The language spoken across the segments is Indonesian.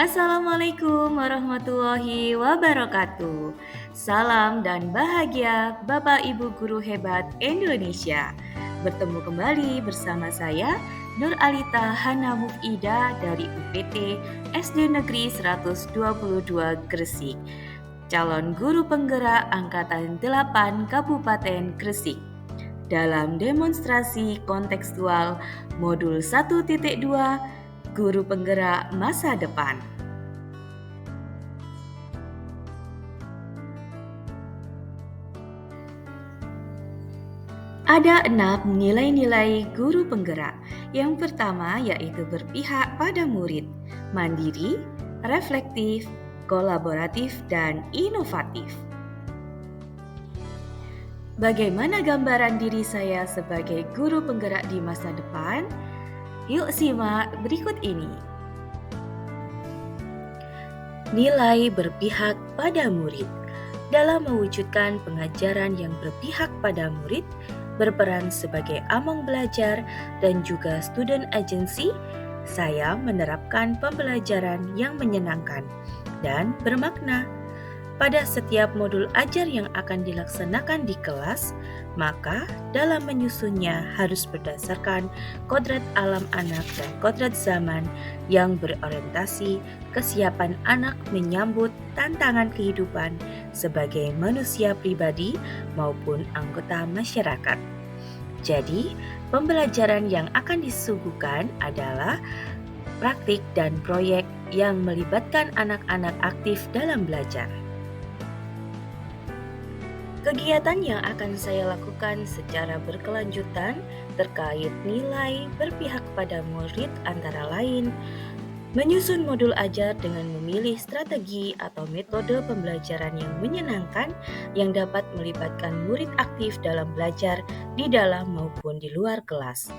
Assalamualaikum warahmatullahi wabarakatuh. Salam dan bahagia Bapak Ibu guru hebat Indonesia. Bertemu kembali bersama saya Nur Alita Hana Mufida dari UPT SD Negeri 122 Gresik, calon guru penggerak Angkatan 8 Kabupaten Gresik. Dalam demonstrasi kontekstual modul 1.2 Guru Penggerak Masa Depan. Ada 6 nilai-nilai guru penggerak. Yang pertama yaitu berpihak pada murid, mandiri, reflektif, kolaboratif, dan inovatif. Bagaimana gambaran diri saya sebagai guru penggerak di masa depan? Yuk simak berikut ini. Nilai berpihak pada murid. Dalam mewujudkan pengajaran yang berpihak pada murid, berperan sebagai among belajar dan juga student agency, saya menerapkan pembelajaran yang menyenangkan dan bermakna. Pada setiap modul ajar yang akan dilaksanakan di kelas, maka dalam menyusunnya harus berdasarkan kodrat alam anak dan kodrat zaman yang berorientasi kesiapan anak menyambut tantangan kehidupan sebagai manusia pribadi maupun anggota masyarakat. Jadi, pembelajaran yang akan disuguhkan adalah praktik dan proyek yang melibatkan anak-anak aktif dalam belajar. Kegiatan yang akan saya lakukan secara berkelanjutan terkait nilai berpihak pada murid antara lain menyusun modul ajar dengan memilih strategi atau metode pembelajaran yang menyenangkan yang dapat melibatkan murid aktif dalam belajar di dalam maupun di luar kelas.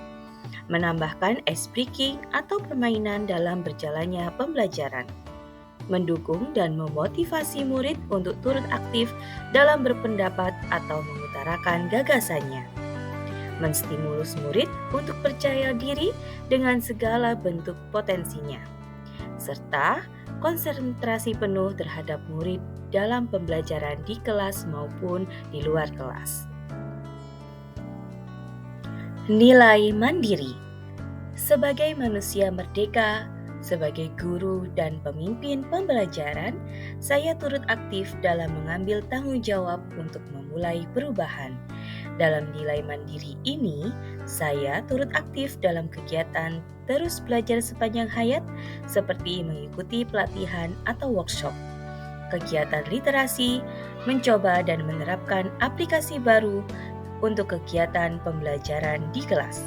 Menambahkan ice breaking atau permainan dalam berjalannya pembelajaran. Mendukung dan memotivasi murid untuk turut aktif dalam berpendapat atau mengutarakan gagasannya. Menstimulus murid untuk percaya diri dengan segala bentuk potensinya. Serta konsentrasi penuh terhadap murid dalam pembelajaran di kelas maupun di luar kelas. Nilai mandiri. Sebagai manusia merdeka, sebagai guru dan pemimpin pembelajaran, saya turut aktif dalam mengambil tanggung jawab untuk memulai perubahan. Dalam nilai mandiri ini, saya turut aktif dalam kegiatan terus belajar sepanjang hayat seperti mengikuti pelatihan atau workshop, kegiatan literasi, mencoba dan menerapkan aplikasi baru untuk kegiatan pembelajaran di kelas,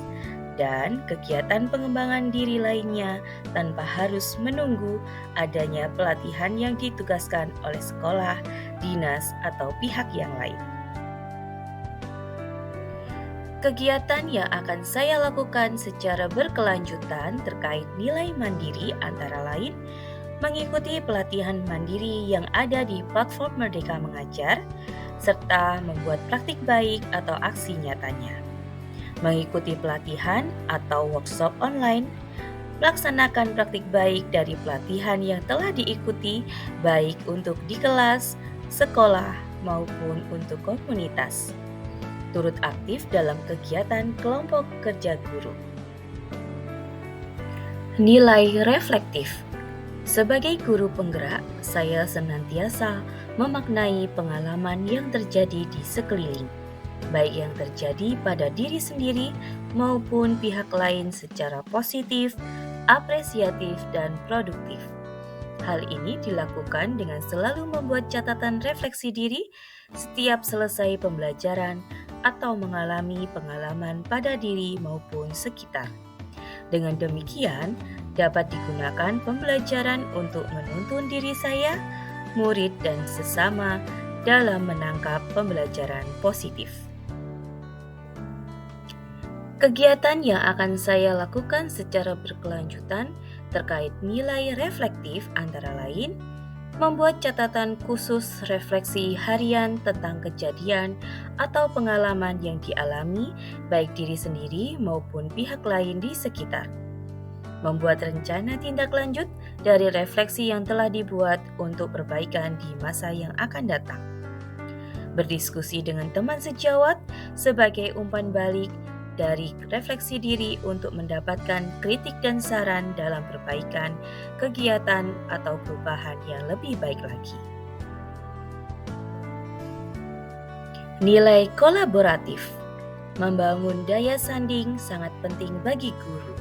dan kegiatan pengembangan diri lainnya tanpa harus menunggu adanya pelatihan yang ditugaskan oleh sekolah, dinas, atau pihak yang lain. Kegiatan yang akan saya lakukan secara berkelanjutan terkait nilai mandiri antara lain mengikuti pelatihan mandiri yang ada di platform Merdeka Mengajar, serta membuat praktik baik atau aksi nyatanya. Mengikuti pelatihan atau workshop online, melaksanakan praktik baik dari pelatihan yang telah diikuti baik untuk di kelas, sekolah, maupun untuk komunitas. Turut aktif dalam kegiatan kelompok kerja guru. Nilai reflektif. Sebagai guru penggerak, saya senantiasa memaknai pengalaman yang terjadi di sekeliling, baik yang terjadi pada diri sendiri maupun pihak lain secara positif, apresiatif, dan produktif. Hal ini dilakukan dengan selalu membuat catatan refleksi diri setiap selesai pembelajaran atau mengalami pengalaman pada diri maupun sekitar. Dengan demikian, dapat digunakan pembelajaran untuk menuntun diri saya, murid, dan sesama dalam menangkap pembelajaran positif. Kegiatan yang akan saya lakukan secara berkelanjutan terkait nilai reflektif antara lain membuat catatan khusus refleksi harian tentang kejadian atau pengalaman yang dialami baik diri sendiri maupun pihak lain di sekitar. membuat rencana tindak lanjut dari refleksi yang telah dibuat untuk perbaikan di masa yang akan datang. Berdiskusi dengan teman sejawat sebagai umpan balik dari refleksi diri untuk mendapatkan kritik dan saran dalam perbaikan kegiatan atau perubahan yang lebih baik lagi. Nilai kolaboratif. Membangun daya sanding sangat penting bagi guru.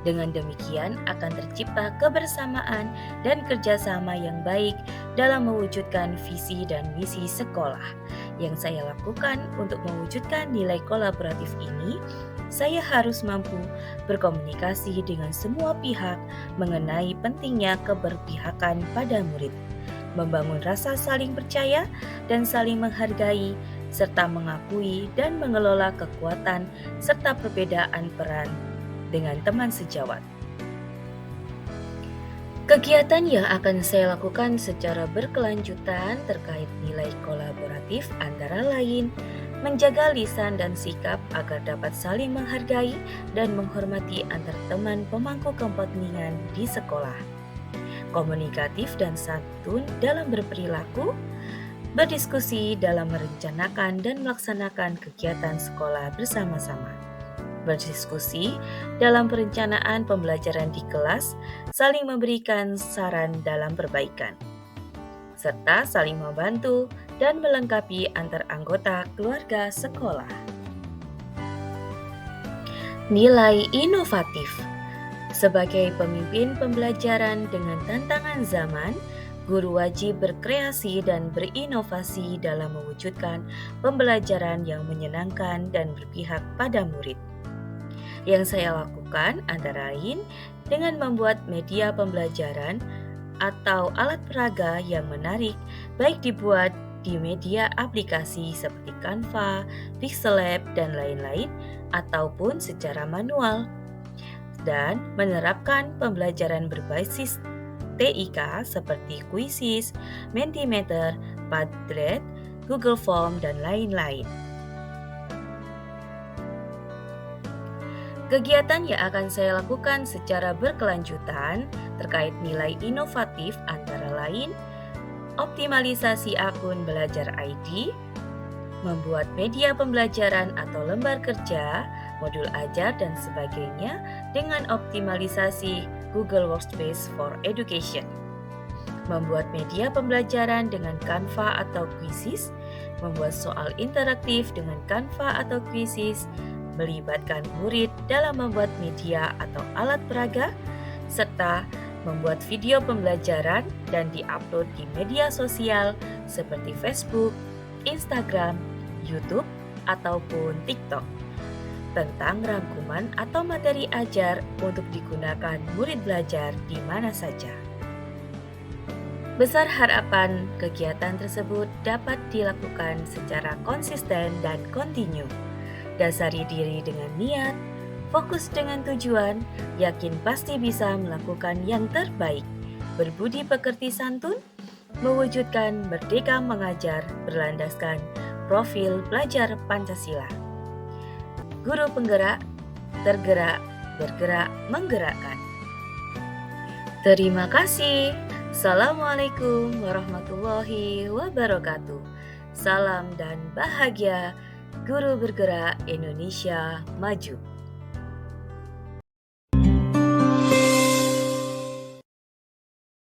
Dengan demikian akan tercipta kebersamaan dan kerjasama yang baik dalam mewujudkan visi dan misi sekolah. Yang saya lakukan untuk mewujudkan nilai kolaboratif ini, saya harus mampu berkomunikasi dengan semua pihak mengenai pentingnya keberpihakan pada murid, membangun rasa saling percaya dan saling menghargai, serta mengakui dan mengelola kekuatan serta perbedaan peran dengan teman sejawat. Kegiatan yang akan saya lakukan secara berkelanjutan terkait nilai kolaboratif antara lain menjaga lisan dan sikap agar dapat saling menghargai dan menghormati antar teman pemangku kepentingan di sekolah, komunikatif dan santun dalam berperilaku, berdiskusi dalam merencanakan dan melaksanakan kegiatan sekolah bersama-sama, berdiskusi dalam perencanaan pembelajaran di kelas, saling memberikan saran dalam perbaikan, serta saling membantu dan melengkapi antar anggota keluarga sekolah. Nilai inovatif. Sebagai pemimpin pembelajaran dengan tantangan zaman, guru wajib berkreasi dan berinovasi dalam mewujudkan pembelajaran yang menyenangkan dan berpihak pada murid. Yang saya lakukan antara lain dengan membuat media pembelajaran atau alat peraga yang menarik, baik dibuat di media aplikasi seperti Canva, Pixellab, dan lain-lain, ataupun secara manual, dan menerapkan pembelajaran berbasis TIK seperti Quizizz, Mentimeter, Padlet, Google Form, dan lain-lain. Kegiatan yang akan saya lakukan secara berkelanjutan terkait nilai inovatif antara lain optimalisasi akun Belajar ID, membuat media pembelajaran atau lembar kerja, modul ajar, dan sebagainya dengan optimalisasi Google Workspace for Education, membuat media pembelajaran dengan Canva atau Quizizz, membuat soal interaktif dengan Canva atau Quizizz, melibatkan murid dalam membuat media atau alat peraga, serta membuat video pembelajaran dan diupload di media sosial seperti Facebook, Instagram, YouTube, ataupun TikTok tentang rangkuman atau materi ajar untuk digunakan murid belajar di mana saja. Besar harapan kegiatan tersebut dapat dilakukan secara konsisten dan kontinu. Dasari diri dengan niat, fokus dengan tujuan, yakin pasti bisa melakukan yang terbaik, berbudi pekerti santun, mewujudkan merdeka mengajar berlandaskan profil pelajar Pancasila. Guru penggerak, tergerak, bergerak, menggerakkan. Terima kasih. Assalamualaikum warahmatullahi wabarakatuh. Salam dan bahagia. Guru bergerak Indonesia maju.